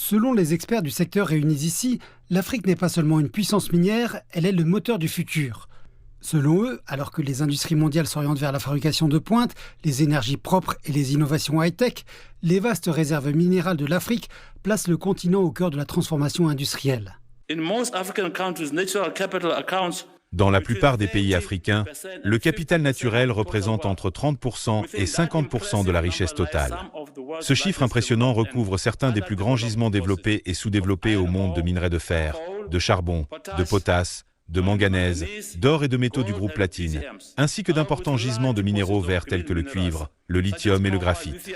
Selon les experts du secteur réunis ici, l'Afrique n'est pas seulement une puissance minière, elle est le moteur du futur. Selon eux, alors que les industries mondiales s'orientent vers la fabrication de pointe, les énergies propres et les innovations high-tech, les vastes réserves minérales de l'Afrique placent le continent au cœur de la transformation industrielle. Dans la plupart des pays africains, le capital naturel représente entre 30% et 50% de la richesse totale. Ce chiffre impressionnant recouvre certains des plus grands gisements développés et sous-développés au monde de minerais de fer, de charbon, de potasse, de manganèse, d'or et de métaux du groupe platine, ainsi que d'importants gisements de minéraux verts tels que le cuivre, le lithium et le graphite.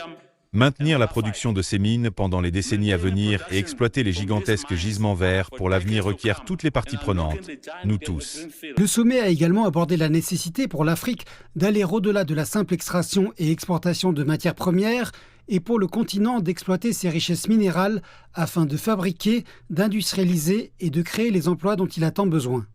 Maintenir la production de ces mines pendant les décennies à venir et exploiter les gigantesques gisements verts pour l'avenir requiert toutes les parties prenantes, nous tous. Le sommet a également abordé la nécessité pour l'Afrique d'aller au-delà de la simple extraction et exportation de matières premières et pour le continent d'exploiter ses richesses minérales afin de fabriquer, d'industrialiser et de créer les emplois dont il a tant besoin.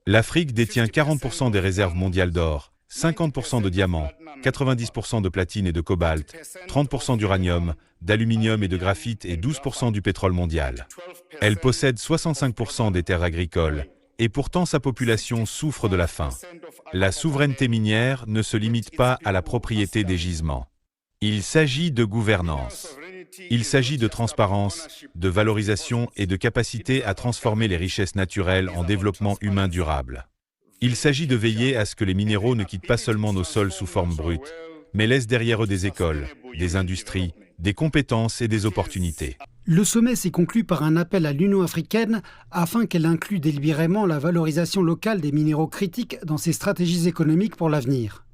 L'Afrique détient 40% des réserves mondiales d'or, 50% de diamants, 90% de platine et de cobalt, 30% d'uranium, d'aluminium et de graphite et 12% du pétrole mondial. Elle possède 65% des terres agricoles et pourtant sa population souffre de la faim. La souveraineté minière ne se limite pas à la propriété des gisements. Il s'agit de gouvernance. Il s'agit de transparence, de valorisation et de capacité à transformer les richesses naturelles en développement humain durable. Il s'agit de veiller à ce que les minéraux ne quittent pas seulement nos sols sous forme brute, mais laissent derrière eux des écoles, des industries, des compétences et des opportunités. Le sommet s'est conclu par un appel à l'Union africaine afin qu'elle inclue délibérément la valorisation locale des minéraux critiques dans ses stratégies économiques pour l'avenir.